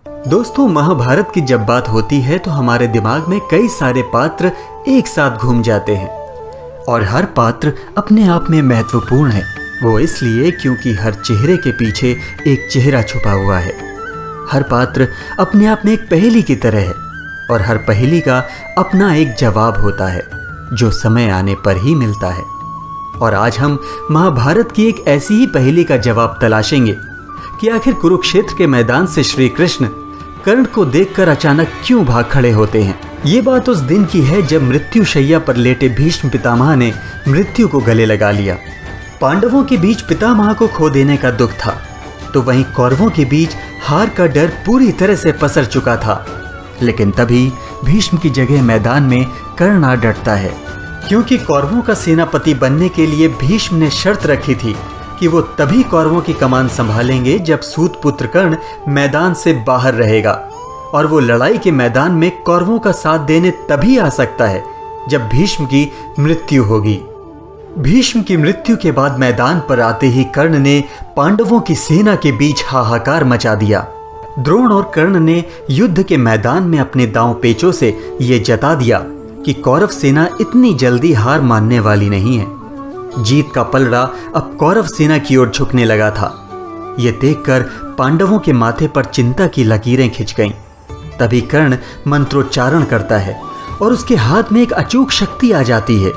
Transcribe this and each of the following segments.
दोस्तों, महाभारत की जब बात होती है तो हमारे दिमाग में कई सारे पात्र एक साथ घूम जाते हैं और हर पात्र अपने आप में महत्वपूर्ण है। वो इसलिए क्योंकि हर चेहरे के पीछे एक चेहरा छुपा हुआ है। हर पात्र अपने आप में एक पहेली की तरह है और हर पहेली का अपना एक जवाब होता है जो समय आने पर ही मिलता है। और आज हम महाभारत की एक ऐसी ही पहेली का जवाब तलाशेंगे कि आखिर कुरुक्षेत्र के मैदान से श्री कृष्ण कर्ण को देखकर अचानक क्यों भाग खड़े होते हैं। ये बात उस दिन की है जब मृत्यु शैया पर लेटे भीष्म पितामह ने मृत्यु को गले लगा लिया। पांडवों के बीच पितामह को खो देने का दुख था, तो वहीं कौरवों के बीच हार का डर पूरी तरह से पसर चुका था। लेकिन तभी भीष्म की जगह मैदान में कर्ण आ डटता है, क्योंकि कौरवों का सेनापति बनने के लिए भीष्म ने शर्त रखी थी कि वो तभी कौरवों की कमान संभालेंगे जब सूत पुत्र कर्ण मैदान से बाहर रहेगा, और वो लड़ाई के मैदान में कौरवों का साथ देने तभी आ सकता है जब भीष्म की मृत्यु होगी। भीष्म की मृत्यु के बाद मैदान पर आते ही कर्ण ने पांडवों की सेना के बीच हाहाकार मचा दिया। द्रोण और कर्ण ने युद्ध के मैदान में अपने दांव पेचों से ये जता दिया कि कौरव सेना इतनी जल्दी हार मानने वाली नहीं है। जीत का पलड़ा अब कौरव सेना की ओर झुकने लगा था। ये देखकर पांडवों के माथे पर चिंता की लकीरें खिंच गईं। तभी कर्ण मंत्रोच्चारण करता है और उसके हाथ में एक अचूक शक्ति आ जाती है।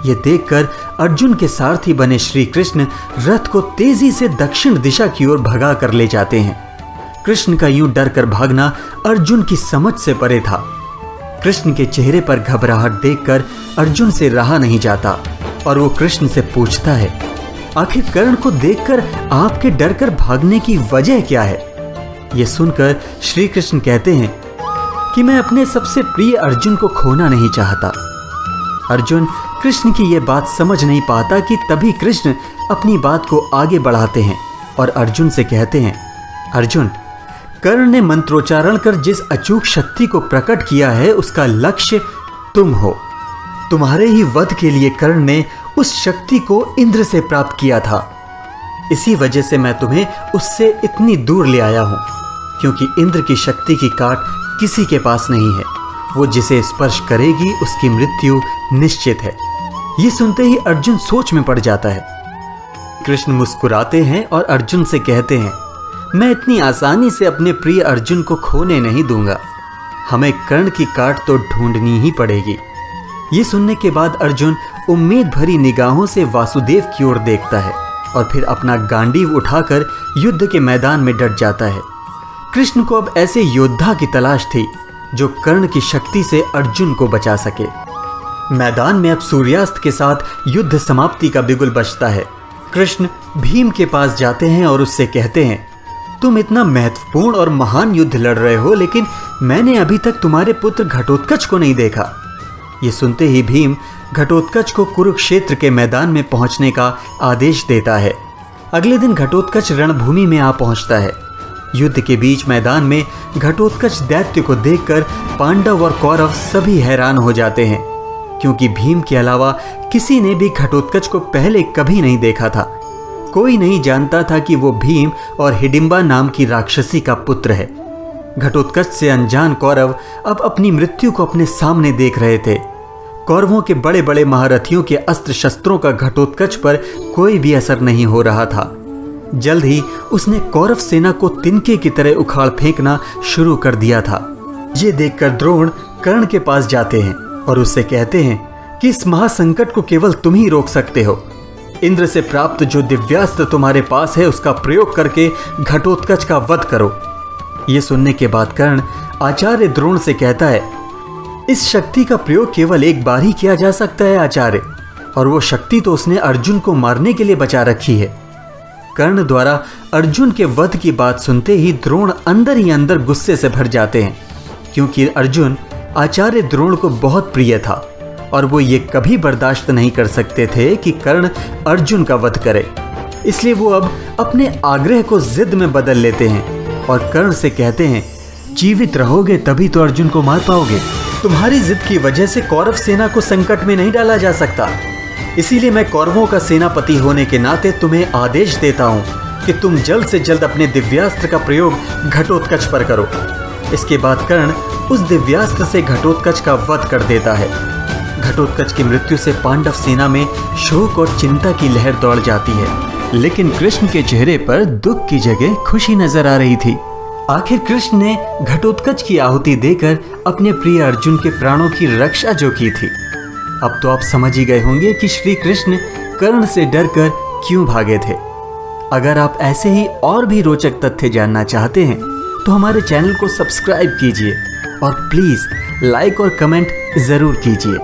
ये देखकर अर्जुन के सारथी बने श्री कृष्ण रथ को तेजी से दक्षिण दिशा की ओर भगा कर ले जाते हैं। कृष्ण का यूं डर कर भागना अर्जुन की समझ से परे था। कृष्ण के चेहरे पर घबराहट देखकर अर्जुन से रहा नहीं जाता और वो कृष्ण से पूछता है, आखिर कर्ण को देखकर आपके डर कर भागने की वजह क्या है? ये सुनकर श्री कृष्ण कहते हैं कि मैं अपने सबसे प्रिय अर्जुन को खोना नहीं चाहता। अर्जुन कृष्ण की यह बात समझ नहीं पाता कि तभी कृष्ण अपनी बात को आगे बढ़ाते हैं और अर्जुन से कहते हैं, अर्जुन, कर्ण ने मंत्रोच्चारण कर जिस अचूक शक्ति को प्रकट किया है उसका लक्ष्य तुम हो। तुम्हारे ही वध के लिए कर्ण ने उस शक्ति को इंद्र से प्राप्त किया था। इसी वजह से मैं तुम्हें उससे इतनी दूर ले आया हूं, क्योंकि इंद्र की शक्ति की काट किसी के पास नहीं है। वो जिसे स्पर्श करेगी उसकी मृत्यु निश्चित है। ये सुनते ही अर्जुन सोच में पड़ जाता है। कृष्ण मुस्कुराते हैं और अर्जुन से कहते हैं, मैं इतनी आसानी से अपने प्रिय अर्जुन को खोने नहीं दूंगा। हमें कर्ण की काट तो ढूंढनी ही पड़ेगी। ये सुनने के बाद अर्जुन उम्मीद भरी निगाहों से वासुदेव की ओर देखता है और फिर अपना गांडीव उठाकर युद्ध के मैदान में डट जाता है। कृष्ण को अब ऐसे योद्धा की तलाश थी जो कर्ण की शक्ति से अर्जुन को बचा सके। मैदान में अब सूर्यास्त के साथ युद्ध समाप्ति का बिगुल बजता है। कृष्ण भीम के पास जाते हैं और उससे कहते हैं, तुम इतना महत्वपूर्ण और महान युद्ध लड़ रहे हो, लेकिन मैंने अभी तक तुम्हारे पुत्र घटोत्कच को नहीं देखा। ये सुनते ही भीम घटोत्कच को कुरुक्षेत्र के मैदान में पहुंचने का आदेश देता है। अगले दिन घटोत्कच रणभूमि में आ पहुंचता है। युद्ध के बीच मैदान में घटोत्कच दैत्य को देखकर पांडव और कौरव सभी हैरान हो जाते हैं, क्योंकि भीम के अलावा किसी ने भी घटोत्कच को पहले कभी नहीं देखा था। कोई नहीं जानता था कि वो भीम और हिडिंबा नाम की राक्षसी का पुत्र है। घटोत्कच से अनजान कौरव अब अपनी मृत्यु को अपने सामने देख रहे थे। कौरवों के बड़े बड़े महारथियों के अस्त्र शस्त्रों का घटोत्कच पर कोई भी असर नहीं हो रहा था। जल्द ही उसने कौरव सेना को तिनके की तरह उखाड़ फेंकना शुरू कर दिया था। ये देखकर द्रोण कर्ण के पास जाते हैं और उससे कहते हैं कि इस महासंकट को केवल तुम ही रोक सकते हो। इंद्र से प्राप्त जो दिव्यास्त्र तुम्हारे पास है उसका प्रयोग करके घटोत्कच का वध करो। ये सुनने के बाद कर्ण आचार्य द्रोण से कहता है, इस शक्ति का प्रयोग केवल एक बार ही किया जा सकता है आचार्य, और वो शक्ति तो उसने अर्जुन को मारने के लिए बचा रखी है। कर्ण द्वारा अर्जुन के वध की बात सुनते ही द्रोण अंदर ही अंदर गुस्से से भर जाते हैं, क्योंकि अर्जुन आचार्य द्रोण को बहुत प्रिय था और वो ये कभी बर्दाश्त नहीं कर सकते थे कि कर्ण अर्जुन का वध करे। इसलिए वो अब अपने आग्रह को जिद में बदल लेते हैं और कर्ण से कहते हैं, जीवित रहोगे तभी तो अर्जुन को मार पाओगे। तुम्हारी जिद की वजह से कौरव सेना को संकट में नहीं डाला जा सकता। इसीलिए मैं कौरवों का सेनापति होने के नाते तुम्हें आदेश देता हूं कि तुम जल्द से जल्द अपने दिव्यास्त्र का प्रयोग घटोत्कच पर करो। इसके बाद कर्ण उस दिव्यास्त्र से घटोत्कच का वध कर देता है। घटोत्कच की मृत्यु से पांडव सेना में शोक और चिंता की लहर दौड़ जाती है, लेकिन कृष्ण के चेहरे पर दुख की जगह खुशी नजर आ रही थी। आखिर कृष्ण ने घटोत्कच की आहुति देकर अपने प्रिय अर्जुन के प्राणों की रक्षा जो की थी। अब तो आप समझ ही गए होंगे कि श्री कृष्ण कर्ण से डरकर क्यों भागे थे। अगर आप ऐसे ही और भी रोचक तथ्य जानना चाहते हैं तो हमारे चैनल को सब्सक्राइब कीजिए और प्लीज लाइक और कमेंट जरूर कीजिए।